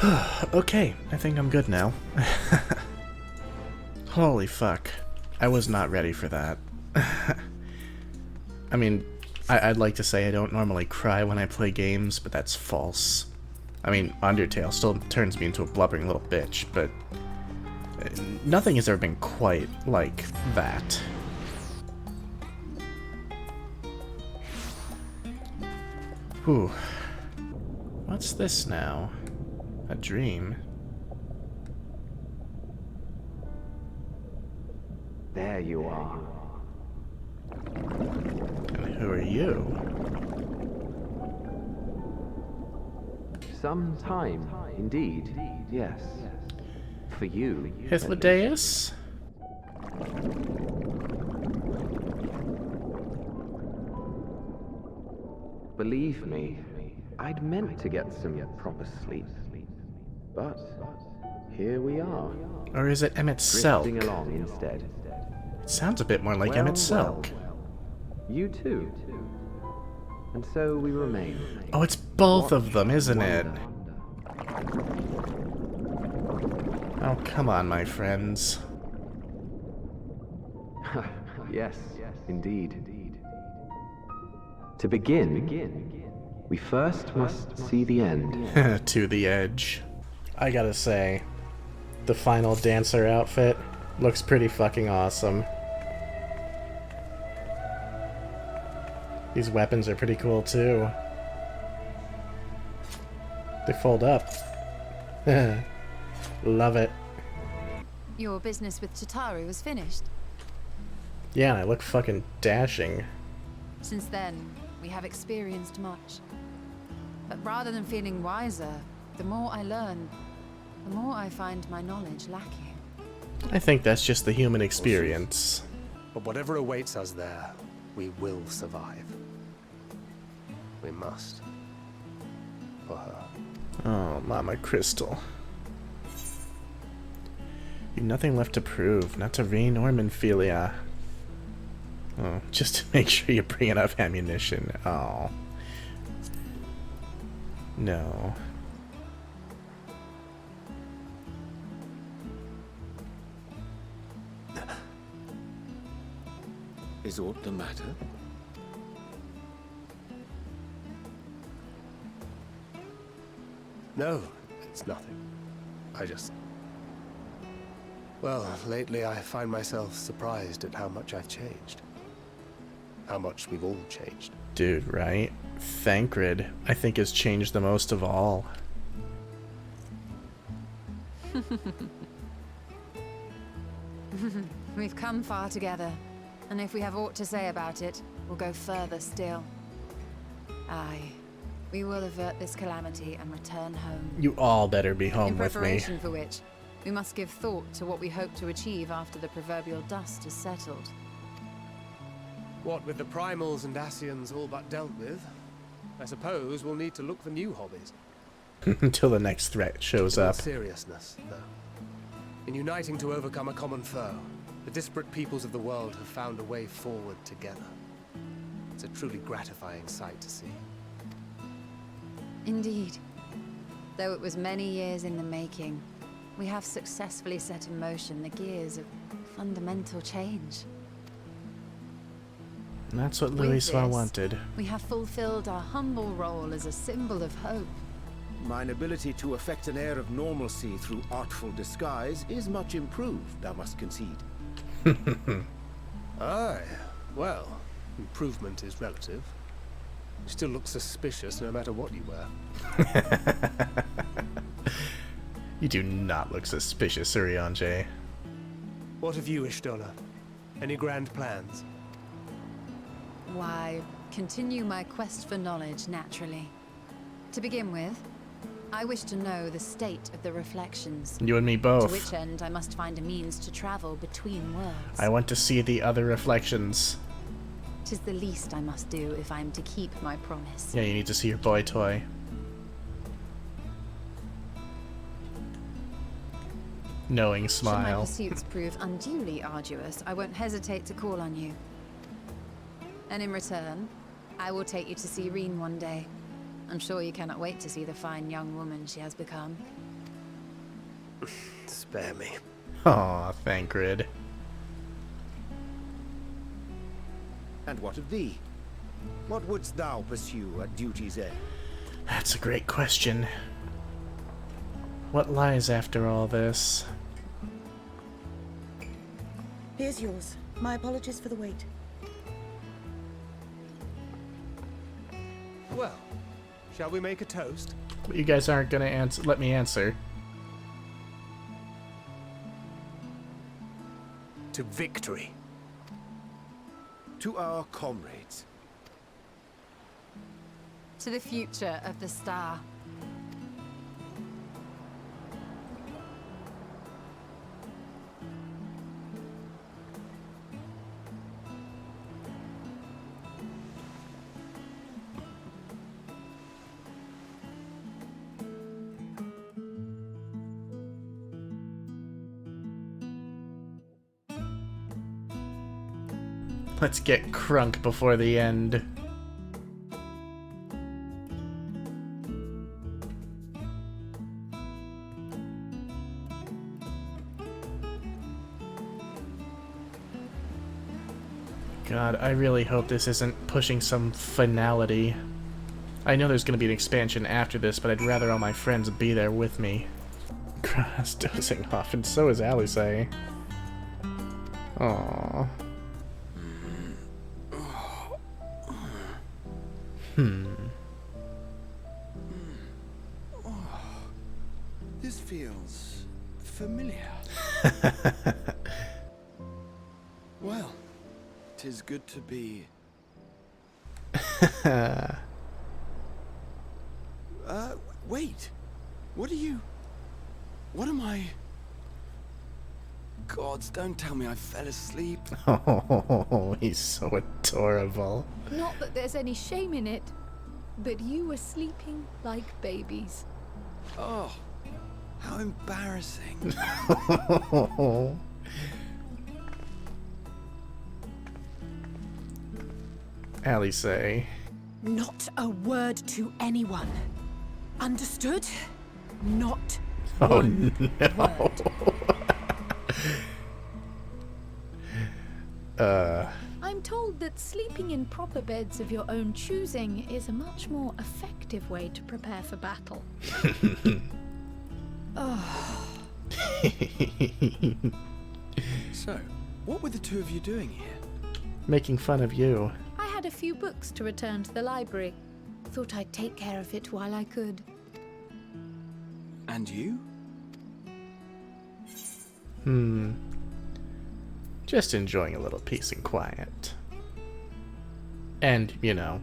Okay, I think I'm good now. Holy fuck. I was not ready for that. I mean, I'd like to say I don't normally cry when I play games, but that's false. I mean, Undertale still turns me into a blubbering little bitch, but nothing has ever been quite like that. Whew. What's this now? A dream? There you are. And who are you? Some time, indeed, yes. For you. Hythlodaeus? Believe me, I'd meant to get some proper sleep. But here we are. Or is it Emmett Drifting Selk? along instead. It sounds a bit more like Emmett Selk. You too. And so we remain. Oh, it's both of them, isn't it? Oh, come on, my friends. Yes, indeed. To begin, we first must see the end. To the edge. I gotta say, the final dancer outfit looks pretty fucking awesome. These weapons are pretty cool too. They fold up. Love it. Your business with Chitauri was finished. Yeah, and I look fucking dashing. Since then, we have experienced much. But rather than feeling wiser, the more I learn, the more I find my knowledge lacking. I think that's just the human experience. But whatever awaits us there, we will survive. We must. For her. Oh, Mama Crystal. You've nothing left to prove, not to Reen or Minfilia. Oh, just to make sure you bring enough ammunition. Oh. No. Is aught the matter? No, it's nothing. I just... Well, lately I find myself surprised at how much I've changed. How much we've all changed. Dude, right? Thancred, I think, has changed the most of all. We've come far together, and if we have aught to say about it, we'll go further still. Aye, we will avert this calamity and return home. You all better be home In with me. preparation for which, we must give thought to what we hope to achieve after the proverbial dust is settled. What with the primals and Ascians all but dealt with, I suppose we'll need to look for new hobbies. Until the next threat shows In all up. seriousness, though. In uniting to overcome a common foe, the disparate peoples of the world have found a way forward together. It's a truly gratifying sight to see. Indeed. Though it was many years in the making, we have successfully set in motion the gears of fundamental change. And that's what With Louiswa this, wanted. We have fulfilled our humble role as a symbol of hope. Mine ability to affect an air of normalcy through artful disguise is much improved, I must concede. Aye, well, improvement is relative. You still look suspicious no matter what you wear. You do not look suspicious, Urianger. What of you, Ishtola? Any grand plans? Why, continue my quest for knowledge naturally. To begin with, I wish to know the state of the reflections. You and me To both. which end I must find a means to travel between worlds. I want to see the other reflections. 'Tis the least I must do if I am to keep my promise. Yeah, you need to see your boy toy. Knowing Should my smile. pursuits prove unduly arduous, I won't hesitate to call on you. And in return, I will take you to see Reen one day. I'm sure you cannot wait to see the fine young woman she has become. Spare me. Aw, Thancred. And what of thee? What wouldst thou pursue at duty's end? That's a great question. What lies after all this? Here's yours. My apologies for the wait. Well, shall we make a toast? But you guys aren't gonna let me answer. To victory. To our comrades. To the future of the star. Let's get crunk before the end. God, I really hope this isn't pushing some finality. I know there's gonna be an expansion after this, but I'd rather all my friends be there with me. Grass dozing off, and so is Alice. Aww. This feels familiar. Well, 'tis good to be. Wait. What are you? What am I? Gods, don't tell me I fell asleep. Oh, he's so adorable. Not that there's any shame in it, but you were sleeping like babies. Oh, how embarrassing. Alice. Not a word to anyone. Understood? Not Oh one no. word. I'm told that sleeping in proper beds of your own choosing is a much more effective way to prepare for battle. So, what were the two of you doing here? Making fun of you. I had a few books to return to the library. Thought I'd take care of it while I could. And you? Just enjoying a little peace and quiet. And, you know,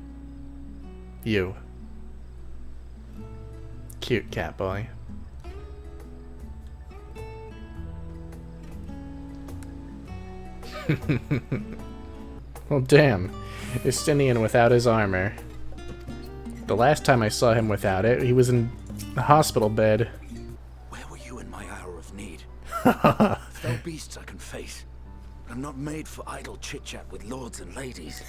you. Cute cat boy. Well, damn. Justinian without his armor. The last time I saw him without it, he was in a hospital bed. Where were you in my hour of need? Fell beasts I can face. I'm not made for idle chit-chat with lords and ladies.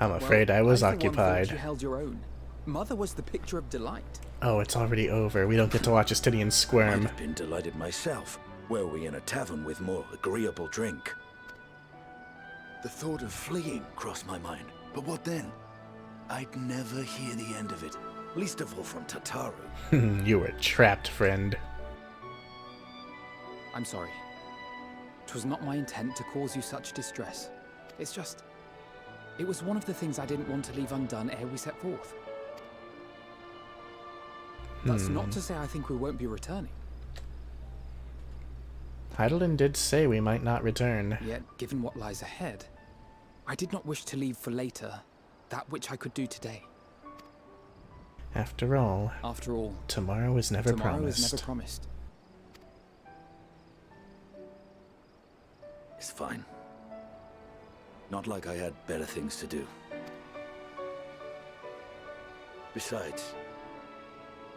I'm afraid I was for one, occupied. thought you held your own. Mother was the picture of delight. Oh, it's already over. We don't get to watch Justinian I'd squirm. have been delighted myself, were we in a tavern with more agreeable drink. The thought of fleeing crossed my mind, but what then? I'd never hear the end of it, least of all from Tataru. You were trapped, friend. I'm sorry. 'Twas not my intent to cause you such distress. It's just... It was one of the things I didn't want to leave undone ere we set forth. That's not to say I think we won't be returning. Heidelin did say we might not return. Yet, given what lies ahead, I did not wish to leave for later that which I could do today. After all, tomorrow is never tomorrow promised. is never promised. It's fine. Not like I had better things to do. Besides,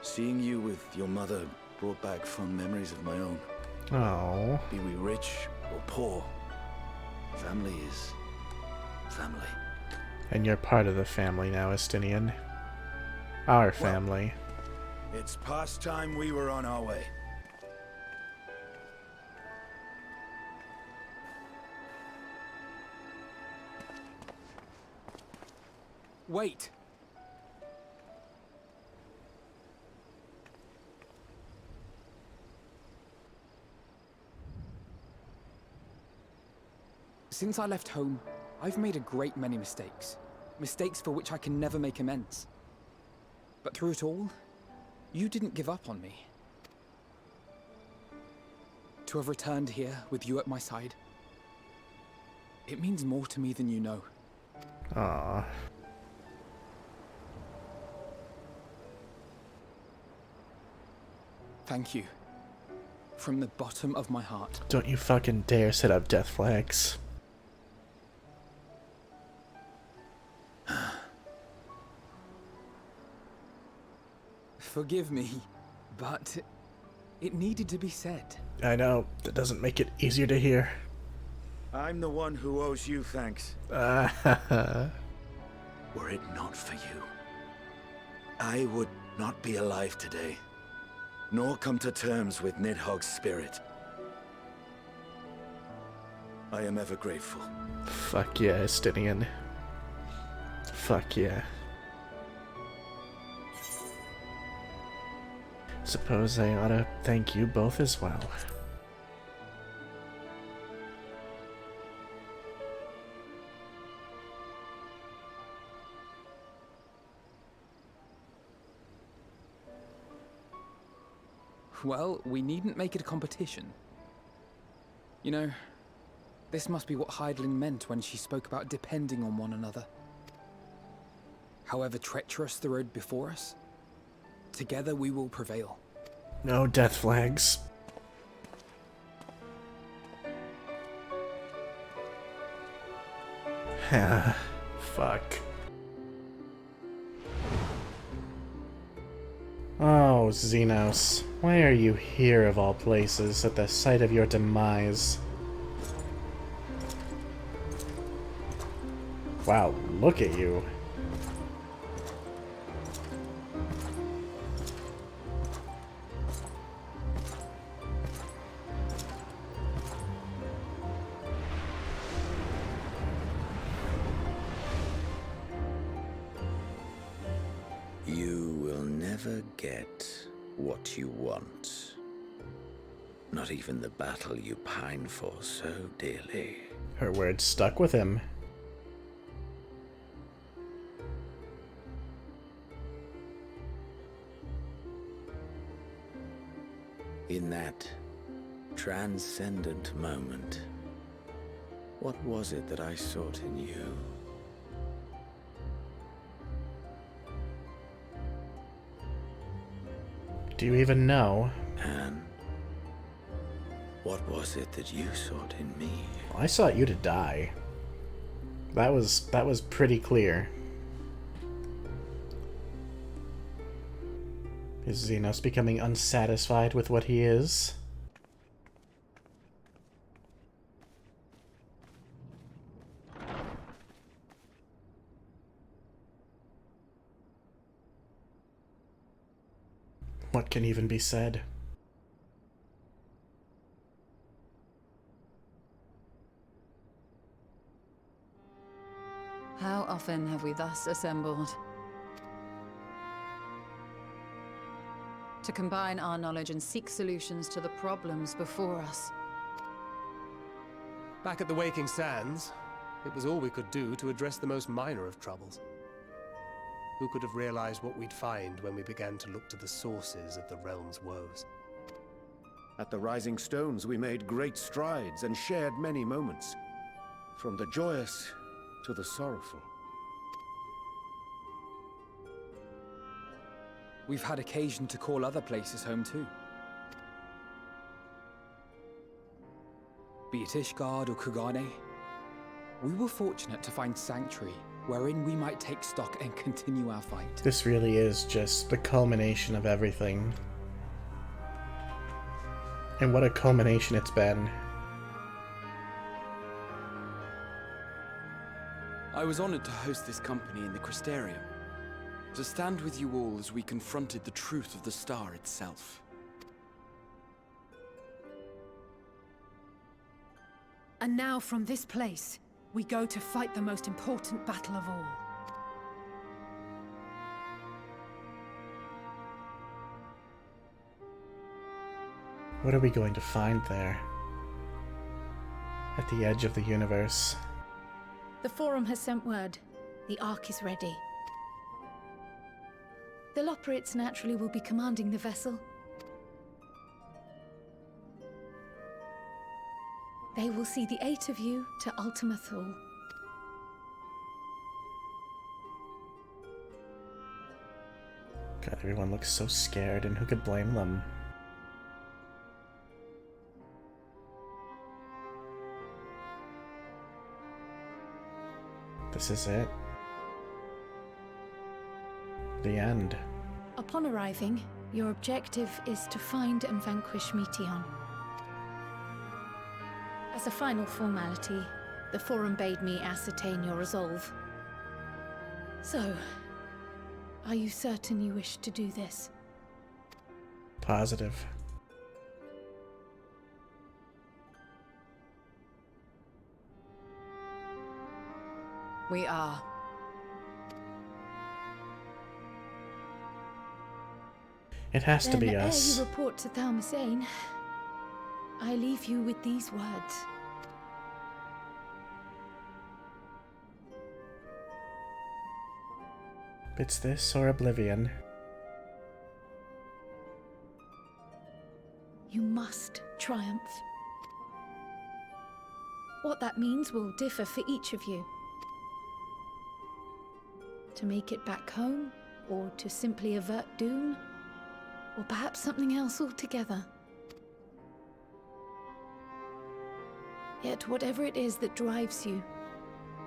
seeing you with your mother brought back fond memories of my own. Oh. Be we rich or poor, family is family. And you're part of the family now, Estinian. Our family. It's past time we were on our way. Wait! Since I left home, I've made a great many mistakes. Mistakes for which I can never make amends. But through it all, you didn't give up on me. To have returned here with you at my side, it means more to me than you know. Aww. Thank you. From the bottom of my heart. Don't you fucking dare set up death flags. Forgive me, but it needed to be said. I know, that doesn't make it easier to hear. I'm the one who owes you thanks. Were it not for you, I would not be alive today, nor come to terms with Nidhogg's spirit. I am ever grateful. Fuck yeah, Estinian. Fuck yeah. Suppose I ought to thank you both as well. Well, we needn't make it a competition. You know, this must be what Heidling meant when she spoke about depending on one another. However treacherous the road before us, together we will prevail. No death flags. Fuck. Oh, Xenos. Why are you here of all places at the site of your demise? Wow, look at you. You will never get what you want. Not even the battle you pine for so dearly. Her words stuck with him. In that transcendent moment, what was it that I sought in you? Do you even know? And what was it that you sought in me? I sought you to die. That was pretty clear. Is Xenos becoming unsatisfied with what he is? What can even be said? How often have we thus assembled? To combine our knowledge and seek solutions to the problems before us. Back at the Waking Sands, it was all we could do to address the most minor of troubles. Who could have realized what we'd find when we began to look to the sources of the realm's woes? At the Rising Stones, we made great strides and shared many moments, from the joyous to the sorrowful. We've had occasion to call other places home too. Be it Ishgard or Kugane, we were fortunate to find sanctuary wherein we might take stock and continue our fight. This really is just the culmination of everything. And what a culmination it's been. I was honored to host this company in the Crystarium. To stand with you all as we confronted the truth of the star itself. And now from this place, we go to fight the most important battle of all. What are we going to find there? At the edge of the universe. The Forum has sent word. The Ark is ready. The Loporrits naturally will be commanding the vessel. They will see the 8 of you to Ultima Thule. God, everyone looks so scared, and who could blame them? This is it. The end. Upon arriving, your objective is to find and vanquish Meteon. As a final formality, the Forum bade me ascertain your resolve. So, are you certain you wish to do this? Positive. We are. It has to be Then, us. ere you report to Thalmasane, I leave you with these words. It's this or oblivion. You must triumph. What that means will differ for each of you. To make it back home, or to simply avert doom, or perhaps something else altogether. Yet whatever it is that drives you,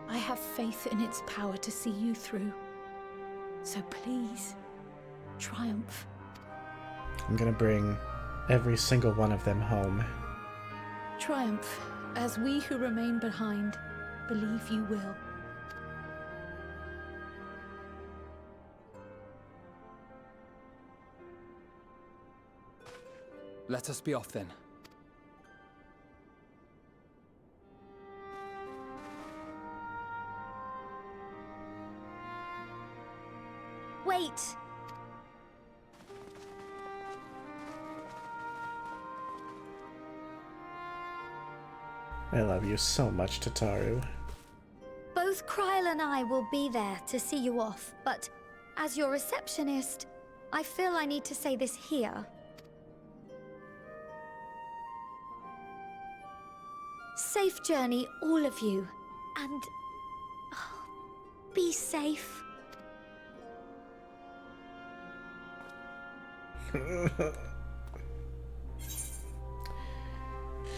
I have faith in its power to see you through. So please, triumph. I'm gonna bring every single one of them home. Triumph, as we who remain behind believe you will. Let us be off then. Wait! I love you so much, Tataru. Both Kryl and I will be there to see you off, but as your receptionist, I feel I need to say this here. Safe journey, all of you, and be safe.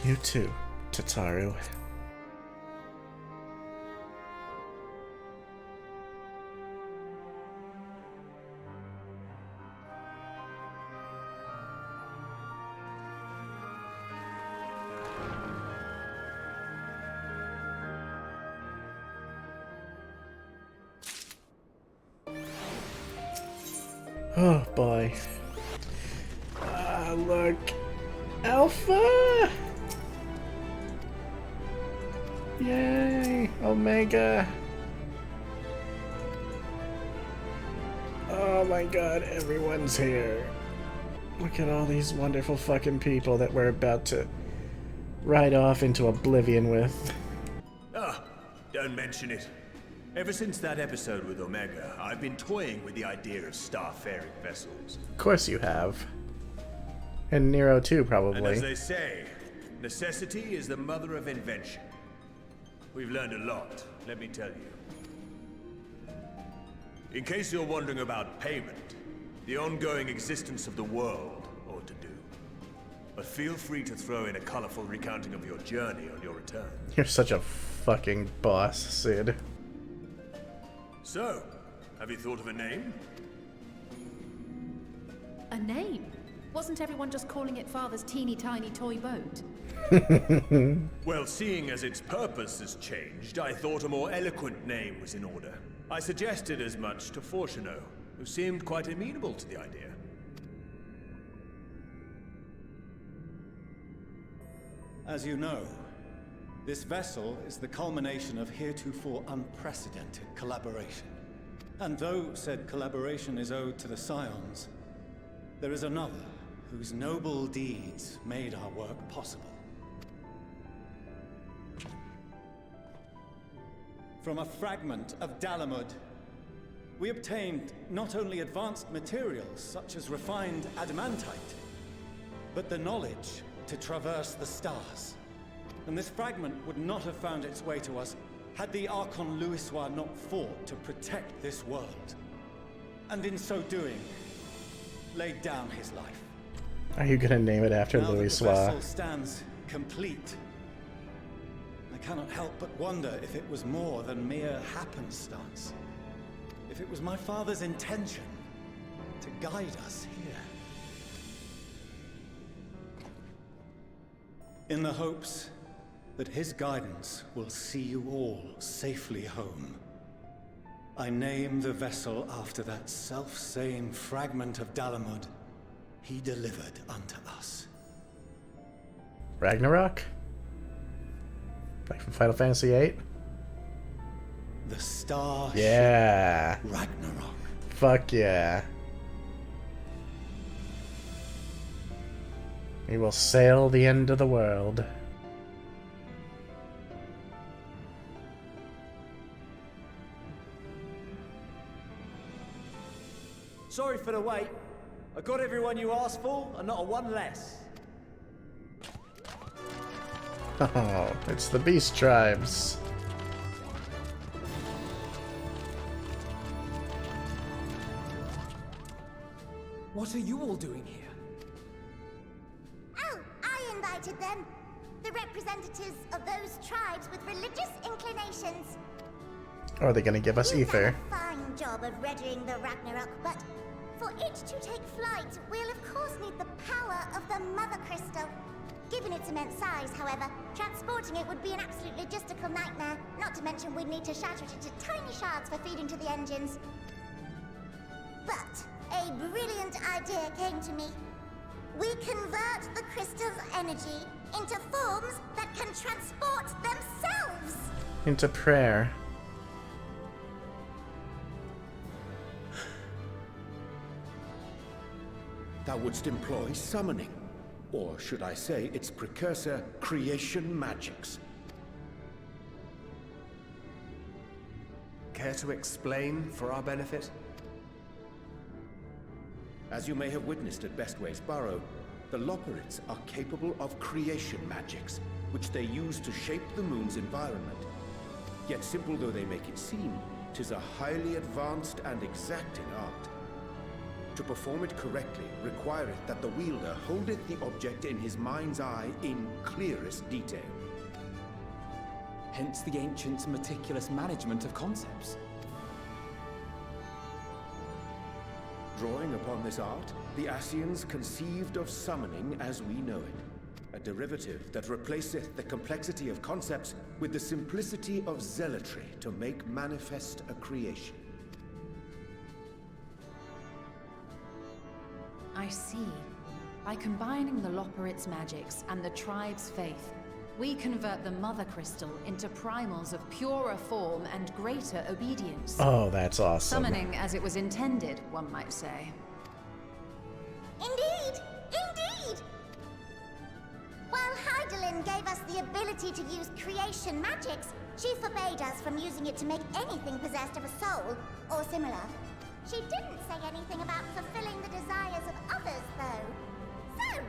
You too, Tataru. Oh boy. Ah, look. Alpha! Yay! Omega! Oh my god, everyone's here. Look at all these wonderful fucking people that we're about to ride off into oblivion with. Ah, don't mention it. Ever since that episode with Omega, I've been toying with the idea of starfaring vessels. Of course you have. And Nero too, And probably. as they say, necessity is the mother of invention. We've learned a lot, let me tell you. In case you're wondering about payment, the ongoing existence of the world ought to do. But feel free to throw in a colorful recounting of your journey on your return. You're such a fucking boss, Sid. So, have you thought of a name? A name? Wasn't everyone just calling it Father's teeny tiny toy boat? Well, seeing as its purpose has changed, I thought a more eloquent name was in order. I suggested as much to Fortuno, who seemed quite amenable to the idea. As you know, this vessel is the culmination of heretofore unprecedented collaboration. And though said collaboration is owed to the Scions, there is another whose noble deeds made our work possible. From a fragment of Dalamud, we obtained not only advanced materials such as refined adamantite, but the knowledge to traverse the stars. And this fragment would not have found its way to us had the Archon Louisois not fought to protect this world. And in so doing, laid down his life. Are you gonna name it after Now Louis that the Soir? vessel stands complete, I cannot help but wonder if it was more than mere happenstance. If it was my father's intention to guide us here. In the hopes that his guidance will see you all safely home, I name the vessel after that self-same fragment of Dalamud he delivered unto us. Ragnarok? Like from Final Fantasy VIII? The star. Yeah. Ragnarok. Fuck yeah. We will sail the end of the world. Sorry for the wait. I got everyone you asked for, and not a one less. Oh, it's the Beast Tribes. What are you all doing here? Oh, I invited them. The representatives of those tribes with religious inclinations. Or are they gonna give us You've ether? done a fine job of readying the Ragnarok, but for it to take flight, we'll of course need the power of the Mother Crystal. Given its immense size, however, transporting it would be an absolute logistical nightmare, not to mention we'd need to shatter it into tiny shards for feeding to the engines. But a brilliant idea came to me. We convert the crystal's energy into forms that can transport themselves! Into prayer. Thou wouldst employ summoning, or should I say its precursor, creation magics. Care to explain for our benefit? As you may have witnessed at Bestway's Burrow, the Loporrits are capable of creation magics, which they use to shape the moon's environment. Yet simple though they make it seem, 'tis a highly advanced and exacting art. To perform it correctly requireth that the wielder holdeth the object in his mind's eye in clearest detail. Hence the ancients' meticulous management of concepts. Drawing upon this art, the Ascians conceived of summoning as we know it, a derivative that replaceth the complexity of concepts with the simplicity of zealotry to make manifest a creation. I see. By combining the Loporrit's magics and the tribe's faith, we convert the Mother Crystal into primals of purer form and greater obedience. Oh, that's awesome. Summoning as it was intended, one might say. Indeed! Indeed! While Heidelin gave us the ability to use creation magics, she forbade us from using it to make anything possessed of a soul, or similar. She didn't say anything about fulfilling the desires of others, though. So,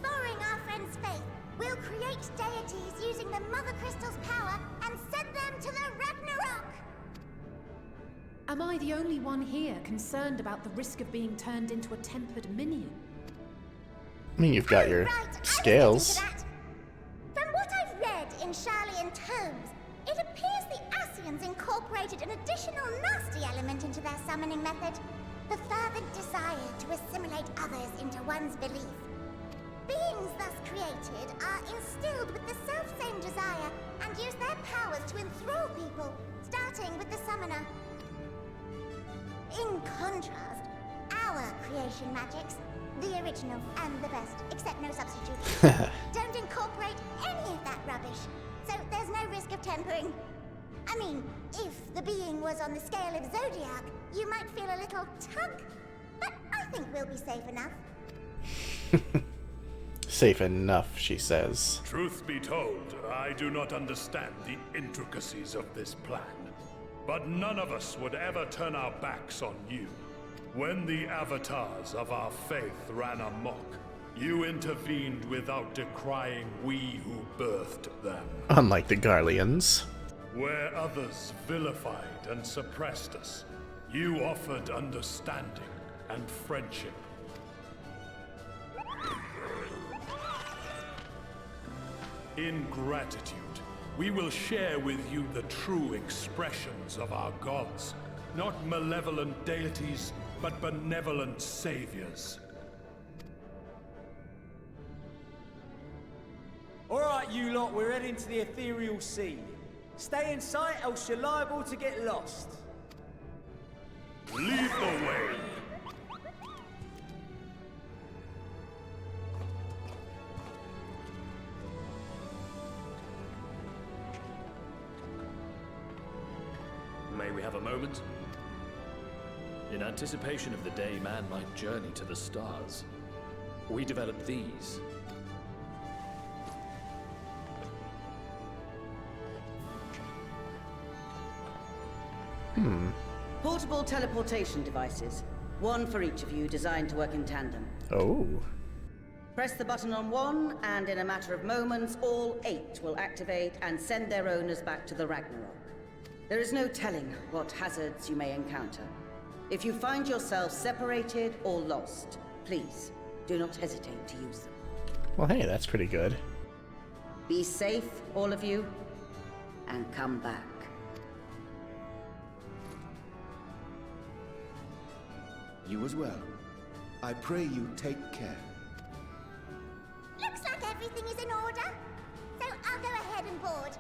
borrowing our friend's faith, we'll create deities using the Mother Crystal's power and send them to the Ragnarok! Am I the only one here concerned about the risk of being turned into a tempered minion? I mean, you've got your Right, scales. From what I've read in Charlian tomes, it appears the Ascians incorporated an additional nasty element into their summoning method. The fervent desire to assimilate others into one's belief. Beings thus created are instilled with the self-same desire and use their powers to enthrall people, starting with the summoner. In contrast, our creation magics, the original and the best, except no substitute, don't incorporate any of that rubbish, so there's no risk of tempering. I mean, if the being was on the scale of Zodiac, you might feel a little tug, but I think we'll be safe enough. Safe enough, she says. Truth be told, I do not understand the intricacies of this plan. But none of us would ever turn our backs on you. When the avatars of our faith ran amok, you intervened without decrying we who birthed them. Unlike the Garleans. Where others vilified and suppressed us, you offered understanding and friendship. In gratitude, we will share with you the true expressions of our gods. Not malevolent deities, but benevolent saviors. Alright, you lot, we're heading to the ethereal sea. Stay in sight, else you're liable to get lost. Lead the way. May we have a moment? In anticipation of the day man might journey to the stars, we developed these. Portable teleportation devices. One for each of you, designed to work in tandem. Oh. Press the button on one, and in a matter of moments, all 8 will activate and send their owners back to the Ragnarok. There is no telling what hazards you may encounter. If you find yourself separated or lost, please do not hesitate to use them. Well, hey, that's pretty good. Be safe, all of you, and come back. You as well. I pray you take care. Looks like everything is in order, so I'll go ahead and board.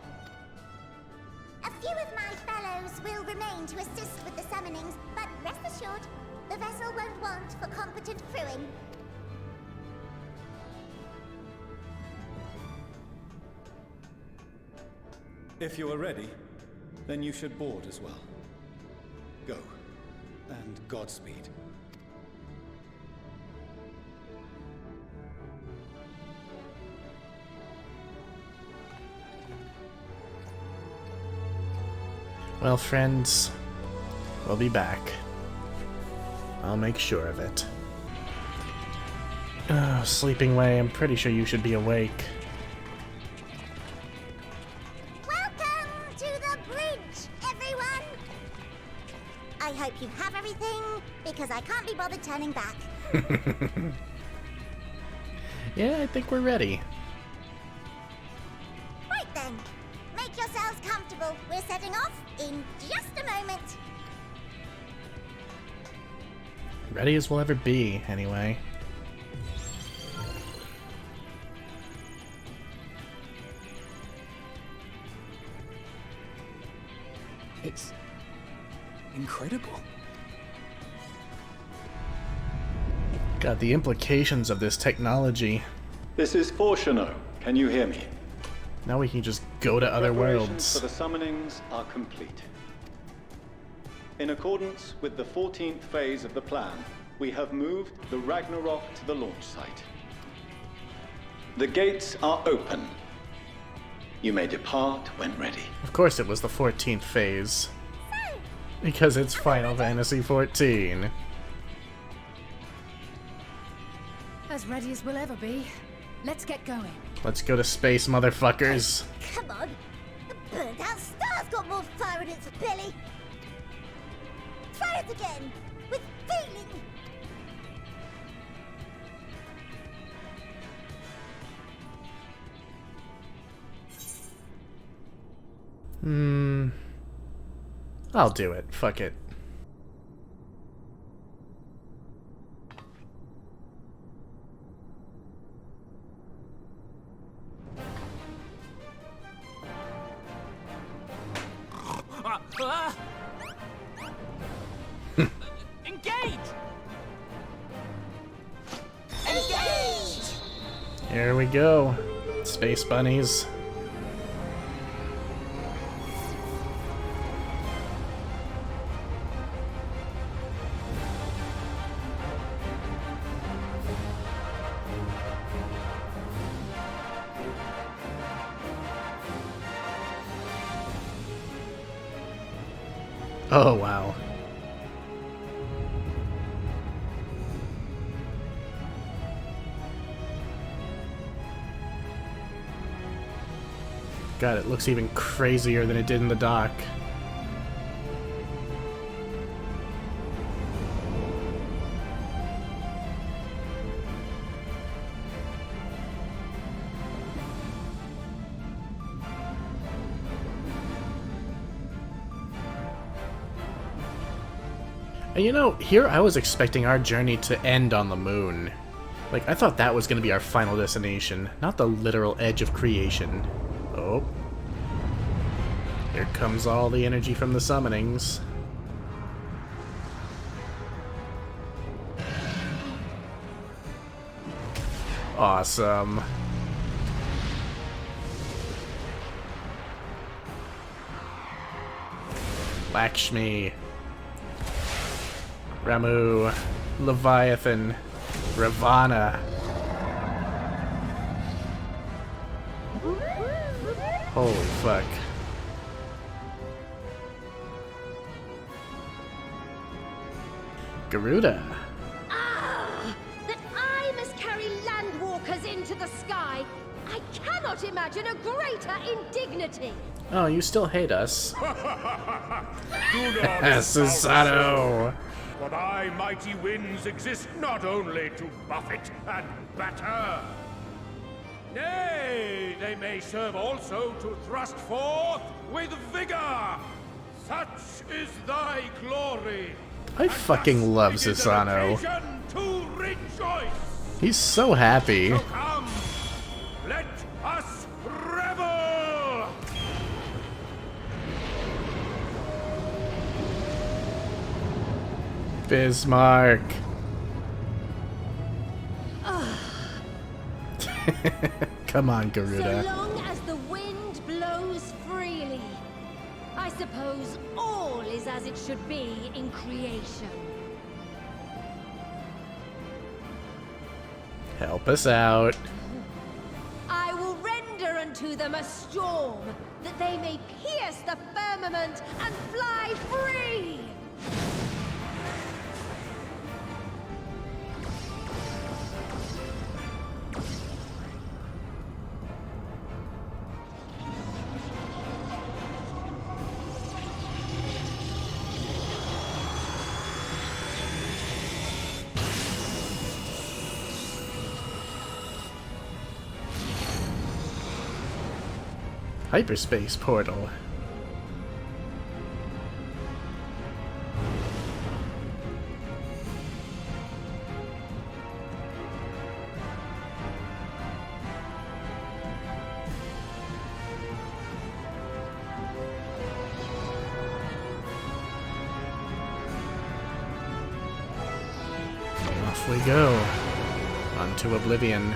A few of my fellows will remain to assist with the summonings, but rest assured, the vessel won't want for competent crewing. If you are ready, then you should board as well. Go, and Godspeed. Well, friends, we'll be back. I'll make sure of it. Sleeping Way, I'm pretty sure you should be awake. Welcome to the bridge, everyone! I hope you have everything, because I can't be bothered turning back. Yeah, I think we're ready. Right then, make yourselves comfortable. We're setting off in just a moment. Ready as we'll ever be, anyway. It's incredible. God, the implications of this technology. This is Fortuno. Can you hear me? Now we can just go to other Preparations worlds. for the summonings are complete. In accordance with the 14th phase of the plan, we have moved the Ragnarok to the launch site. The gates are open. You may depart when ready. Of course it was the 14th phase. Because it's Final Fantasy XIV. As ready as we'll ever be. Let's get going. Let's go to space, motherfuckers. Come on, the burnt out star's got more fire in its belly. Try it again, with feeling. I'll do it. Fuck it. Here we go. Space bunnies. Oh, wow. God, it looks even crazier than it did in the dock. And you know, here I was expecting our journey to end on the moon. Like, I thought that was going to be our final destination, not the literal edge of creation. Oh. Here comes all the energy from the summonings. Awesome. Lakshmi. Ramu. Leviathan. Ravana. Holy fuck. Garuda. Ah! That I must carry landwalkers into the sky! I cannot imagine a greater indignity! Oh, you still hate us. Do not Susanoo! For thy mighty winds exist not only to buffet and batter. Nay, they may serve also to thrust forth with vigor. Such is thy glory. I fucking love Susanoo. To rejoice. He's so happy. So come, let us revel. Bismarck. Come on, Garuda. So long as the wind blows freely, I suppose all is as it should be in creation. Help us out. I will render unto them a storm, that they may pierce the firmament and fly free! Hyperspace portal. Off we go. Onto oblivion.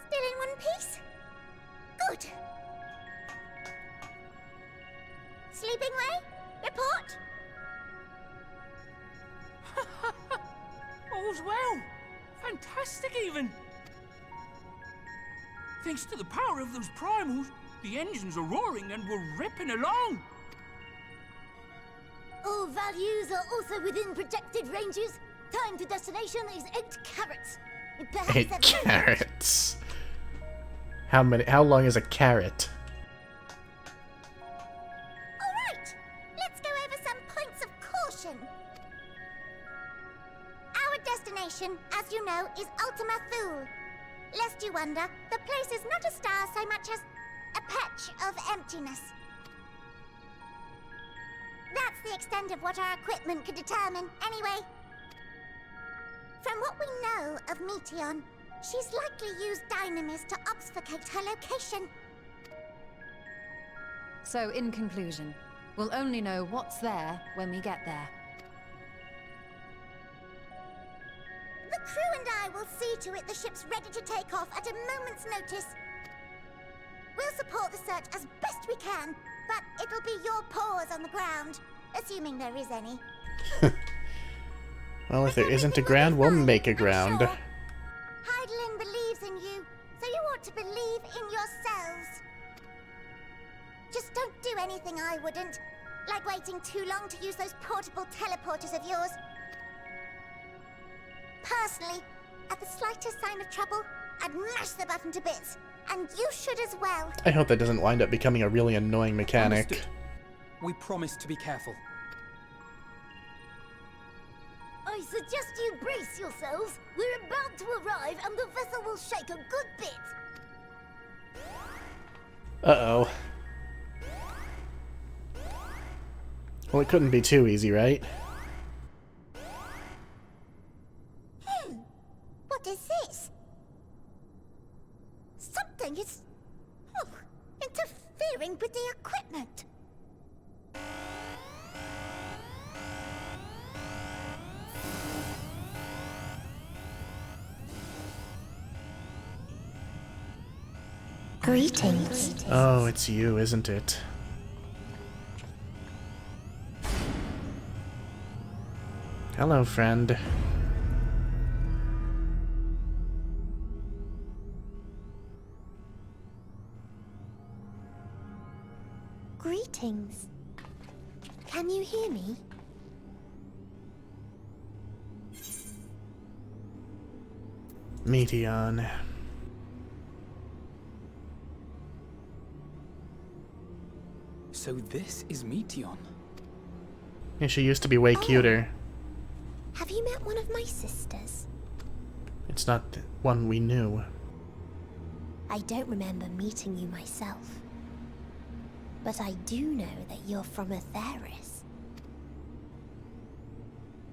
Still in one piece? Good. Sleeping way? Report? All's well. Fantastic, even. Thanks to the power of those primals, the engines are roaring and we're ripping along. All values are also within projected ranges. Time to destination is 8 carats. Perhaps 8 that's- carrots. How long is a carrot? Alright, let's go over some points of caution. Our destination, as you know, is Ultima Thule. Lest you wonder, the place is not a star so much as a patch of emptiness. That's the extent of what our equipment could determine, anyway. From what we know of Meteion, she's likely used Dynamis to obfuscate her location. So, in conclusion, we'll only know what's there when we get there. The crew and I will see to it the ship's ready to take off at a moment's notice. We'll support the search as best we can, but it'll be your paws on the ground, assuming there is any. Well, if there isn't a ground, we'll make a ground. Hydaelyn believes in you, so you ought to believe in yourselves. Just don't do anything I wouldn't, like waiting too long to use those portable teleporters of yours. Personally, at the slightest sign of trouble, I'd mash the button to bits, and you should as well. I hope that doesn't wind up becoming a really annoying mechanic. Understood. We promise to be careful. I suggest you brace yourselves. We're about to arrive and the vessel will shake a good bit. Uh-oh. Well, it couldn't be too easy, right? What is this? Something is interfering with the equipment. Greetings. Oh, it's you, isn't it? Hello, friend. Greetings. Can you hear me? Meteion. So this is Meteion. Yeah, she used to be way cuter. Have you met one of my sisters? It's not the one we knew. I don't remember meeting you myself. But I do know that you're from Atheris.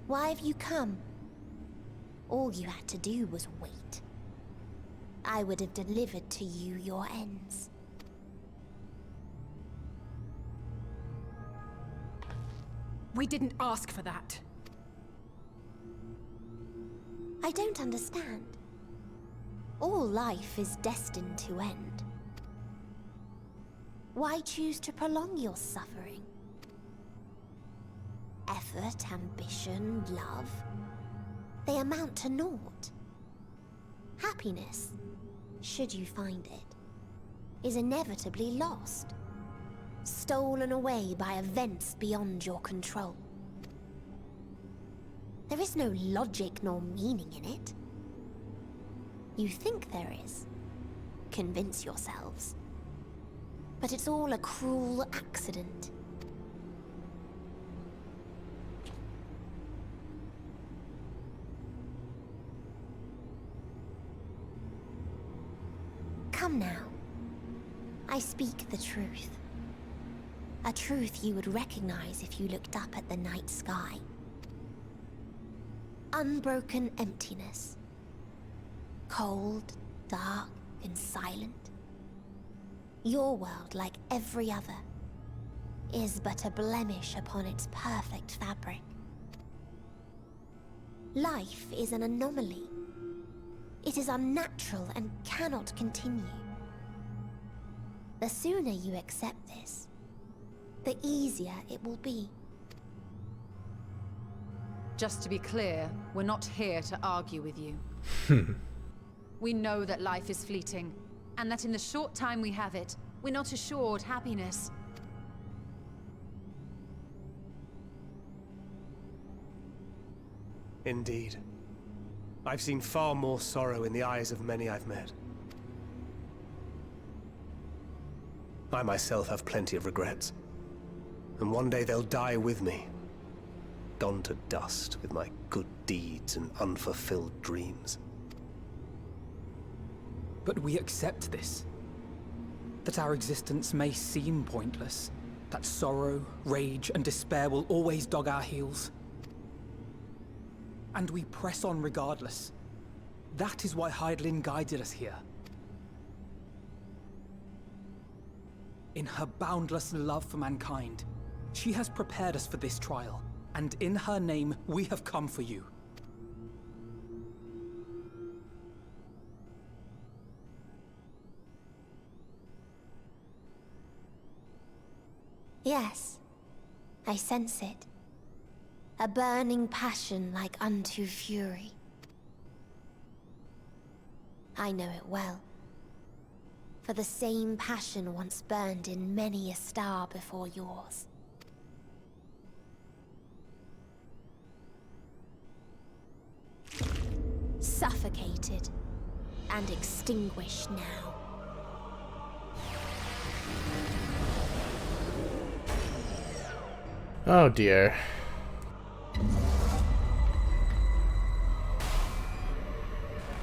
Why have you come? All you had to do was wait. I would have delivered to you your ends. We didn't ask for that. I don't understand. All life is destined to end. Why choose to prolong your suffering? Effort, ambition, love, they amount to naught. Happiness, should you find it, is inevitably lost. Stolen away by events beyond your control. There is no logic nor meaning in it. You think there is. Convince yourselves. But it's all a cruel accident. Come now. I speak the truth. A truth you would recognize if you looked up at the night sky. Unbroken emptiness. Cold, dark, and silent. Your world, like every other, is but a blemish upon its perfect fabric. Life is an anomaly. It is unnatural and cannot continue. The sooner you accept this, the easier it will be. Just to be clear, we're not here to argue with you. We know that life is fleeting, and that in the short time we have it, we're not assured happiness. Indeed. I've seen far more sorrow in the eyes of many I've met. I myself have plenty of regrets. And one day they'll die with me. Gone to dust with my good deeds and unfulfilled dreams. But we accept this. That our existence may seem pointless. that sorrow, rage, and despair will always dog our heels. And we press on regardless. That is why Hydaelyn guided us here. In her boundless love for mankind, she has prepared us for this trial, and in her name, we have come for you. Yes, I sense it. A burning passion like unto fury. I know it well. For the same passion once burned in many a star before yours. Suffocated and extinguished now. Oh dear.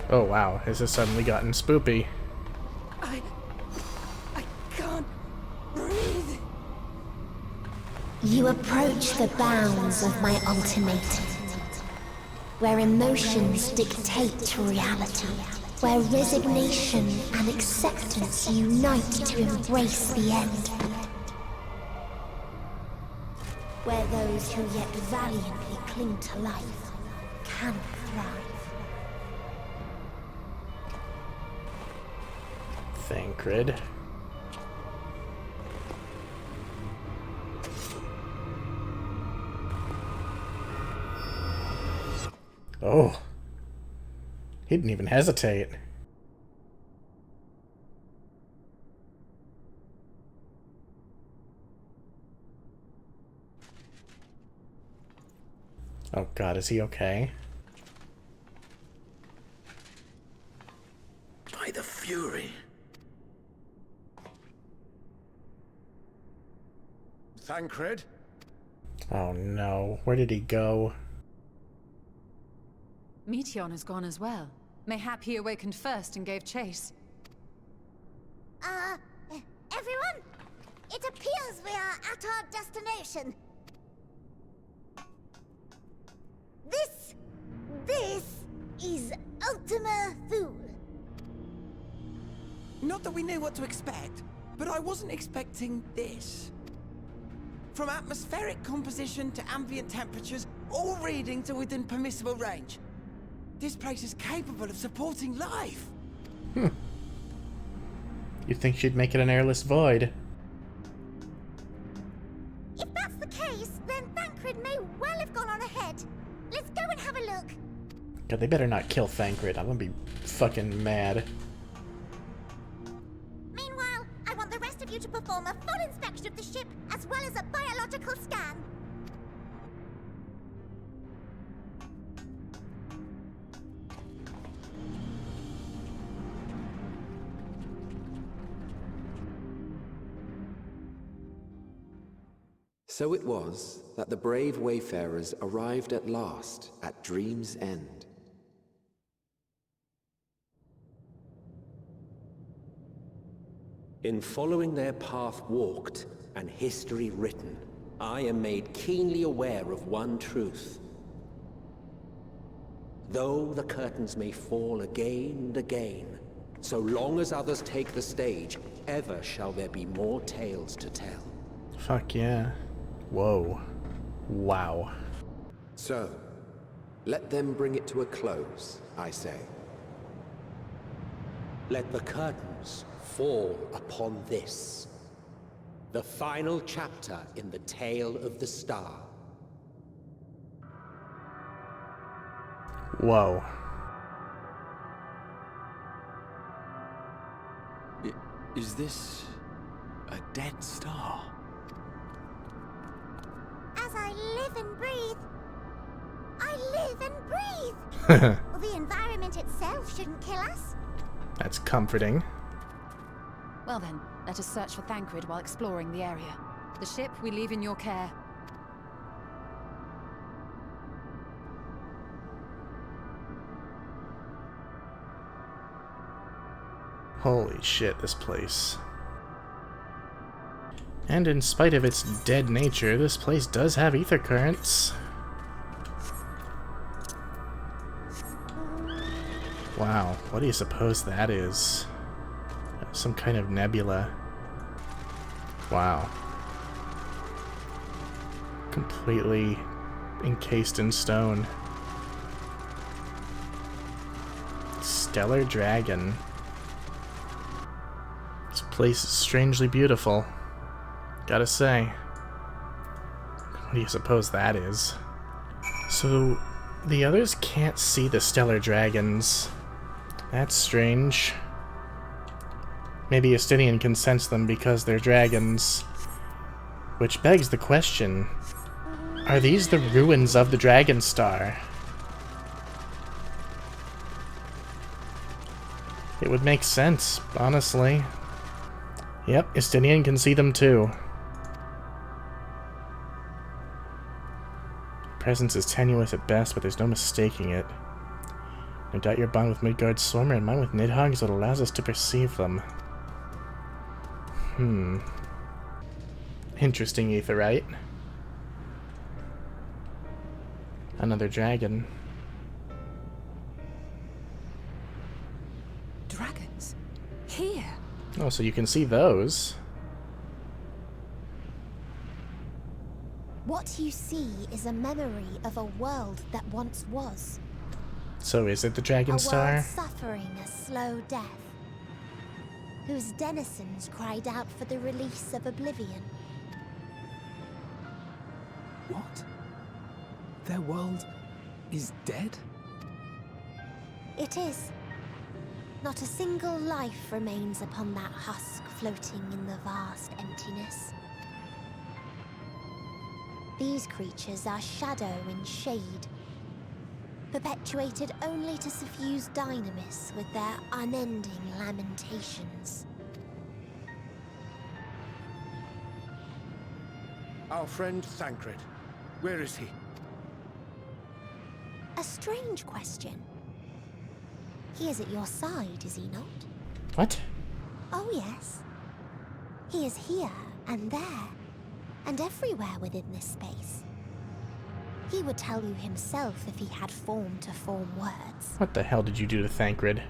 Oh wow, has this suddenly gotten spoopy? I can't breathe. You approach the bounds of my ultimatum, where emotions dictate reality, where resignation and acceptance unite to embrace the end, where those who yet valiantly cling to life cannot thrive. Thancred. Oh. He didn't even hesitate. Oh god, is he okay? By the Fury. Thancred? Oh no, where did he go? Meteon has gone as well. Mayhap he awakened first and gave chase. Everyone? It appears we are at our destination. This is Ultima Thule. Not that we knew what to expect, but I wasn't expecting this. From atmospheric composition to ambient temperatures, all reading to within permissible range. This place is capable of supporting life. You'd think she'd make it an airless void. If that's the case, then Thancred may well have gone on ahead. Let's go and have a look. God, they better not kill Thancred. I'm gonna be fucking mad. Meanwhile, I want the rest of you to perform a full inspection of the ship, as well as a biological scan. So it was that the brave wayfarers arrived at last at Dream's End. In following their path walked and history written, I am made keenly aware of one truth. Though the curtains may fall again and again, so long as others take the stage, ever shall there be more tales to tell. Fuck yeah. Whoa. Wow. So, let them bring it to a close, I say. Let the curtains fall upon this, the final chapter in the tale of the star. Whoa. Is this a dead star? As I live and breathe, I live and breathe. Well, the environment itself shouldn't kill us. That's comforting. Well then, let us search for Thancred while exploring the area. The ship we leave in your care. Holy shit, this place. And in spite of its dead nature, this place does have ether currents. Wow, what do you suppose that is? Some kind of nebula. Wow. Completely encased in stone. Stellar Dragon. This place is strangely beautiful. Gotta say. What do you suppose that is? So, the others can't see the Stellar Dragons. That's strange. Maybe Justinian can sense them because they're dragons. Which begs the question, are these the ruins of the Dragon Star? It would make sense, honestly. Yep, Justinian can see them too. Presence is tenuous at best, but there's no mistaking it. No doubt your bond with Midgard's Swimmer and mine with Nidhogg is what allows us to perceive them. Interesting, Aetheryte. Another dragon. Dragons? Here? Oh, so you can see those. What you see is a memory of a world that once was. So is it the Dragon A Star? world suffering a slow death, whose denizens cried out for the release of oblivion. What? Their world is dead? It is. Not a single life remains upon that husk floating in the vast emptiness. These creatures are shadow and shade, perpetuated only to suffuse dynamis with their unending lamentations. Our friend Thancred. Where is he? A strange question. He is at your side, is he not? What? Oh yes. He is here and there, and everywhere within this space. He would tell you himself if he had form to form words. What the hell did you do to Thancred?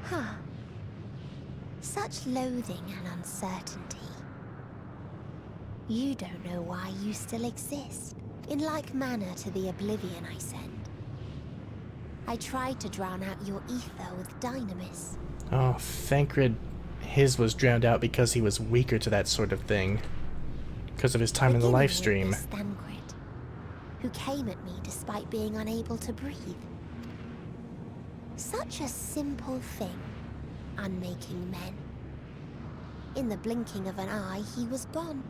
Huh. Such loathing and uncertainty. You don't know why you still exist, in like manner to the oblivion I send. I tried to drown out your ether with dynamis. Oh, Thancred, his was drowned out because he was weaker to that sort of thing. Because of his time in the live stream. Thancred, who came at me despite being unable to breathe. Such a simple thing, unmaking men. In the blinking of an eye, he was gone.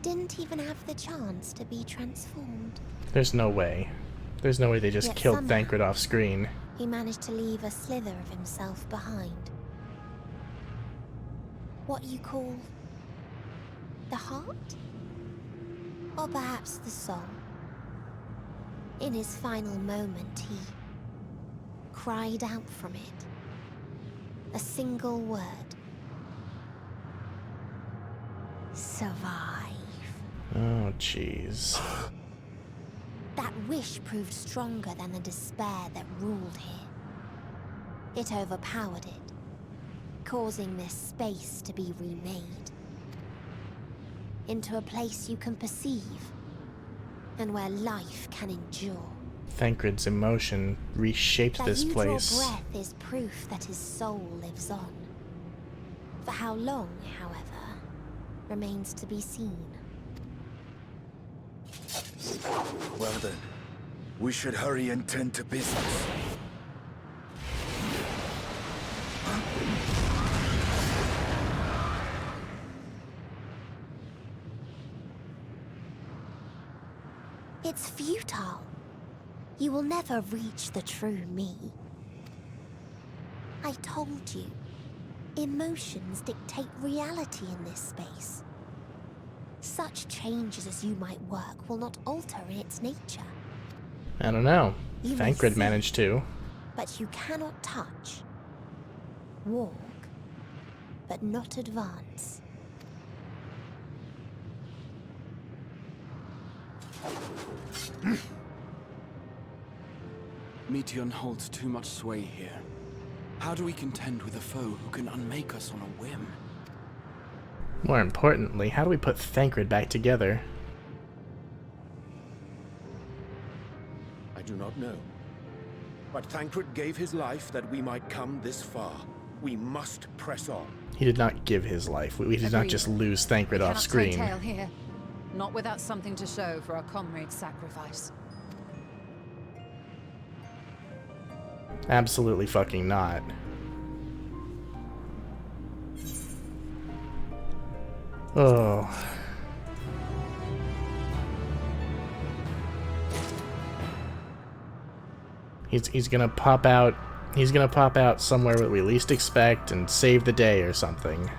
Didn't even have the chance to be transformed. There's no way. There's no way they just Yet killed somehow, Thancred off screen. He managed to leave a slither of himself behind. What you call the heart? Or perhaps the soul? In his final moment, he cried out from it. A single word. Survive. Oh, jeez. That wish proved stronger than the despair that ruled here. It overpowered it, causing this space to be remade. Into a place you can perceive, and where life can endure. Thancred's emotion reshaped this place. That you draw breath is proof that his soul lives on. For how long, however, remains to be seen. Well then, we should hurry and tend to business. It's futile. You will never reach the true me. I told you, emotions dictate reality in this space. Such changes as you might work will not alter in its nature. I don't know. You may Thancred see, managed to. but you cannot touch. Walk, but not advance. Meteion holds too much sway here. How do we contend with a foe who can unmake us on a whim? More importantly, how do we put Thancred back together? I do not know. But Thancred gave his life that we might come this far. We must press on. He did not give his life. We did not just lose Thancred off screen. Cannot turn tail here. Not without something to show for our comrade's sacrifice. Absolutely fucking not. Oh. He's gonna pop out. He's gonna pop out somewhere that we least expect and save the day or something.